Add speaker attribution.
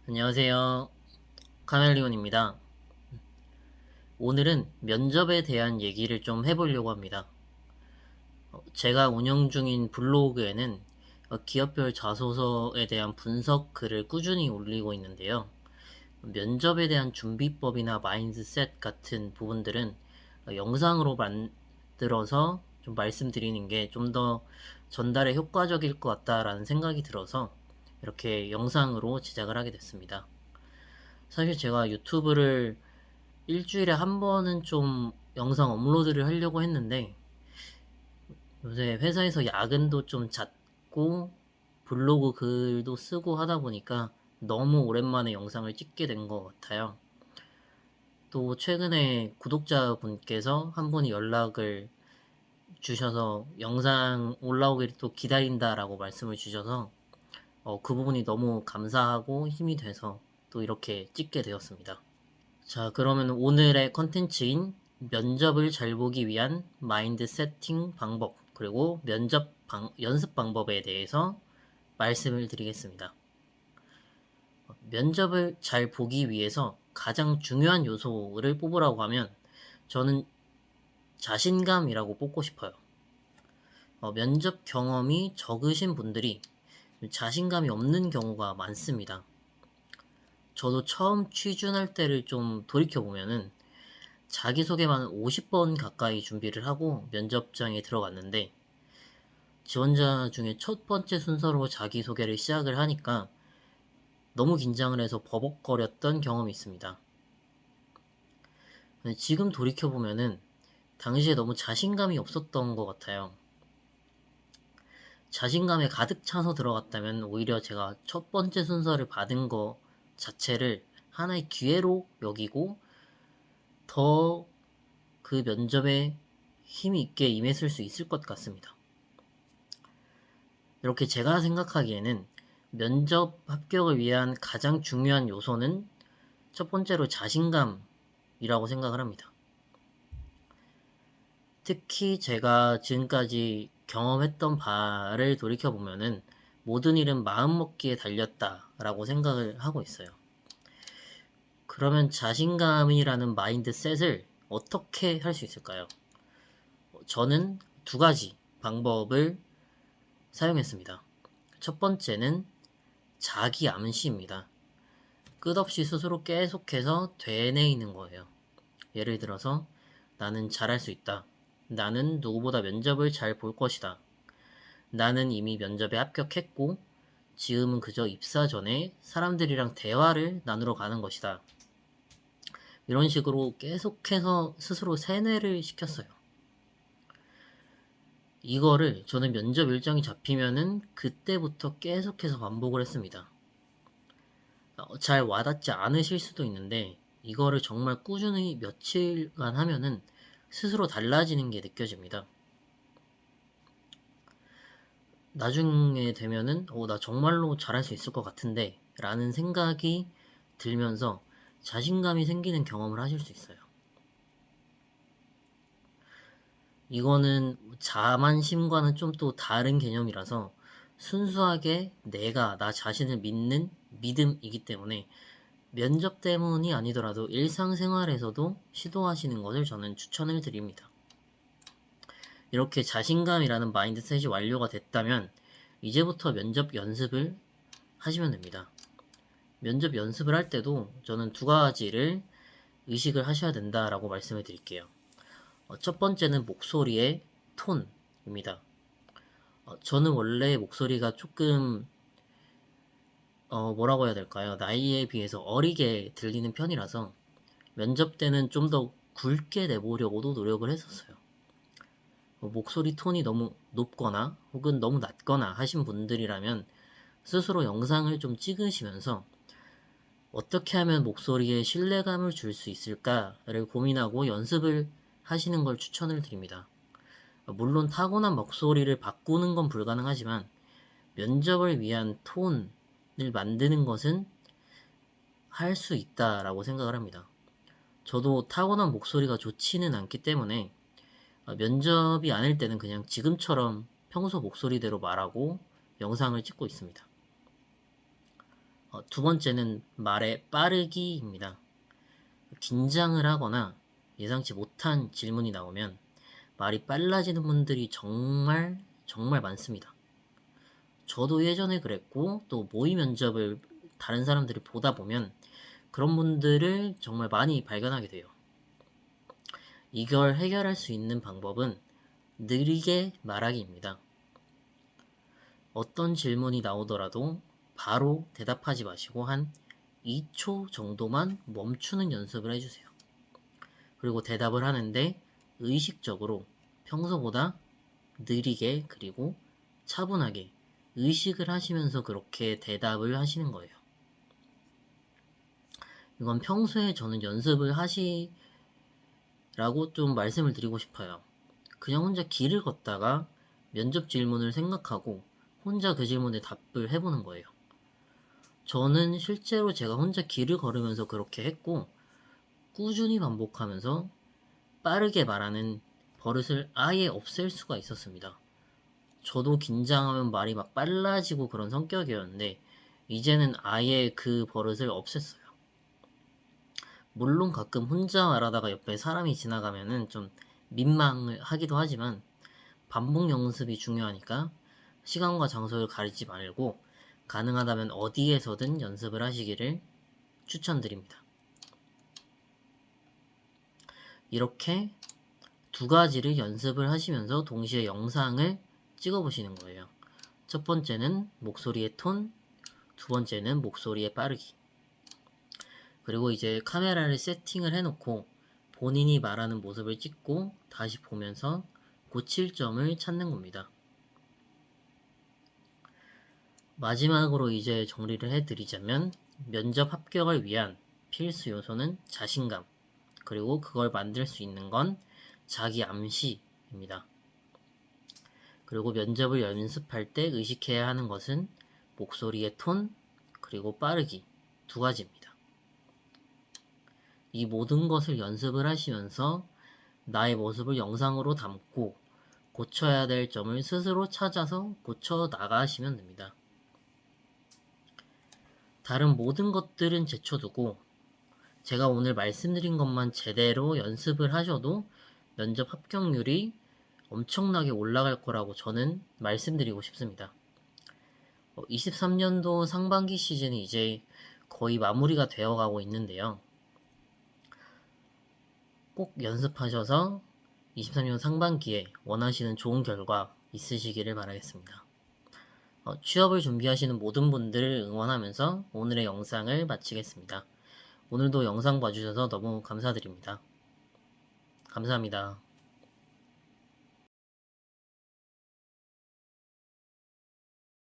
Speaker 1: 안녕하세요. 카멜리온입니다. 오늘은 면접에 대한 얘기를 좀 해보려고 합니다. 제가 운영 중인 블로그에는 기업별 자소서에 대한 분석 글을 꾸준히 올리고 있는데요. 면접에 대한 준비법이나 마인드셋 같은 부분들은 영상으로 만들어서 좀 말씀드리는 게 좀 더 전달에 효과적일 것 같다라는 생각이 들어서 이렇게 영상으로 제작을 하게 됐습니다. 사실 제가 유튜브를 일주일에 한 번은 좀 영상 업로드를 하려고 했는데 요새 회사에서 야근도 좀 잦고 블로그 글도 쓰고 하다 보니까 너무 오랜만에 영상을 찍게 된 것 같아요. 또 최근에 구독자분께서 한 분이 연락을 주셔서 영상 올라오기를 또 기다린다라고 말씀을 주셔서 그 부분이 너무 감사하고 힘이 돼서 또 이렇게 찍게 되었습니다. 자, 그러면 오늘의 컨텐츠인 면접을 잘 보기 위한 마인드 세팅 방법, 그리고 연습 방법에 대해서 말씀을 드리겠습니다. 면접을 잘 보기 위해서 가장 중요한 요소를 뽑으라고 하면 저는 자신감이라고 뽑고 싶어요. 면접 경험이 적으신 분들이 자신감이 없는 경우가 많습니다. 저도 처음 취준할 때를 좀 돌이켜보면은 자기소개만 50번 가까이 준비를 하고 면접장에 들어갔는데 지원자 중에 첫 번째 순서로 자기소개를 시작을 하니까 너무 긴장을 해서 버벅거렸던 경험이 있습니다. 근데 지금 돌이켜보면은 당시에 너무 자신감이 없었던 것 같아요. 자신감에 가득 차서 들어갔다면 오히려 제가 첫 번째 순서를 받은 거 자체를 하나의 기회로 여기고 더 그 면접에 힘이 있게 임했을 수 있을 것 같습니다. 이렇게 제가 생각하기에는 면접 합격을 위한 가장 중요한 요소는 첫 번째로 자신감이라고 생각을 합니다. 특히 제가 지금까지 경험했던 바를 돌이켜보면은 모든 일은 마음먹기에 달렸다라고 생각을 하고 있어요. 그러면 자신감이라는 마인드셋을 어떻게 할 수 있을까요? 저는 두 가지 방법을 사용했습니다. 첫 번째는 자기 암시입니다. 끝없이 스스로 계속해서 되뇌이는 거예요. 예를 들어서 나는 잘할 수 있다. 나는 누구보다 면접을 잘 볼 것이다. 나는 이미 면접에 합격했고 지금은 그저 입사 전에 사람들이랑 대화를 나누러 가는 것이다. 이런 식으로 계속해서 스스로 세뇌를 시켰어요. 이거를 저는 면접 일정이 잡히면은 그때부터 계속해서 반복을 했습니다. 잘 와닿지 않으실 수도 있는데 이거를 정말 꾸준히 며칠간 하면은 스스로 달라지는 게 느껴집니다. 나중에 되면은 나 정말로 잘할 수 있을 것 같은데 라는 생각이 들면서 자신감이 생기는 경험을 하실 수 있어요. 이거는 자만심과는 좀 또 다른 개념이라서 순수하게 내가 나 자신을 믿는 믿음이기 때문에 면접 때문이 아니더라도 일상생활에서도 시도하시는 것을 저는 추천을 드립니다. 이렇게 자신감이라는 마인드셋이 완료가 됐다면 이제부터 면접 연습을 하시면 됩니다. 면접 연습을 할 때도 저는 두 가지를 의식을 하셔야 된다라고 말씀을 드릴게요. 첫 번째는 목소리의 톤입니다. 저는 원래 목소리가 조금 뭐라고 해야 될까요? 나이에 비해서 어리게 들리는 편이라서 면접 때는 좀 더 굵게 내보려고도 노력을 했었어요. 목소리 톤이 너무 높거나 혹은 너무 낮거나 하신 분들이라면 스스로 영상을 좀 찍으시면서 어떻게 하면 목소리에 신뢰감을 줄 수 있을까를 고민하고 연습을 하시는 걸 추천을 드립니다. 물론 타고난 목소리를 바꾸는 건 불가능하지만 면접을 위한 톤을 만드는 것은 할 수 있다라고 생각을 합니다. 저도 타고난 목소리가 좋지는 않기 때문에 면접이 아닐 때는 그냥 지금처럼 평소 목소리대로 말하고 영상을 찍고 있습니다. 두 번째는 말의 빠르기입니다. 긴장을 하거나 예상치 못한 질문이 나오면 말이 빨라지는 분들이 정말 정말 많습니다. 저도 예전에 그랬고 또 모의 면접을 다른 사람들이 보다 보면 그런 분들을 정말 많이 발견하게 돼요. 이걸 해결할 수 있는 방법은 느리게 말하기입니다. 어떤 질문이 나오더라도 바로 대답하지 마시고 한 2초 정도만 멈추는 연습을 해주세요. 그리고 대답을 하는데 의식적으로 평소보다 느리게 그리고 차분하게 의식을 하시면서 그렇게 대답을 하시는 거예요. 이건 평소에 저는 연습을 하시라고 좀 말씀을 드리고 싶어요. 그냥 혼자 길을 걷다가 면접 질문을 생각하고 혼자 그 질문에 답을 해보는 거예요. 저는 실제로 제가 혼자 길을 걸으면서 그렇게 했고 꾸준히 반복하면서 빠르게 말하는 버릇을 아예 없앨 수가 있었습니다. 저도 긴장하면 말이 막 빨라지고 그런 성격이었는데 이제는 아예 그 버릇을 없앴어요. 물론 가끔 혼자 말하다가 옆에 사람이 지나가면은 좀 민망을 하기도 하지만 반복 연습이 중요하니까 시간과 장소를 가리지 말고 가능하다면 어디에서든 연습을 하시기를 추천드립니다. 이렇게 두 가지를 연습을 하시면서 동시에 영상을 찍어 보시는 거예요. 첫 번째는 목소리의 톤, 두 번째는 목소리의 빠르기. 그리고 이제 카메라를 세팅을 해놓고 본인이 말하는 모습을 찍고 다시 보면서 고칠 점을 찾는 겁니다. 마지막으로 이제 정리를 해드리자면 면접 합격을 위한 필수 요소는 자신감, 그리고 그걸 만들 수 있는 건 자기 암시입니다. 그리고 면접을 연습할 때 의식해야 하는 것은 목소리의 톤, 그리고 빠르기 두 가지입니다. 이 모든 것을 연습을 하시면서 나의 모습을 영상으로 담고 고쳐야 될 점을 스스로 찾아서 고쳐 나가시면 됩니다. 다른 모든 것들은 제쳐두고 제가 오늘 말씀드린 것만 제대로 연습을 하셔도 면접 합격률이 엄청나게 올라갈 거라고 저는 말씀드리고 싶습니다. 23년도 상반기 시즌이 이제 거의 마무리가 되어 가고 있는데요. 꼭 연습하셔서 23년 상반기에 원하시는 좋은 결과 있으시기를 바라겠습니다. 취업을 준비하시는 모든 분들을 응원하면서 오늘의 영상을 마치겠습니다. 오늘도 영상 봐주셔서 너무 감사드립니다. 감사합니다.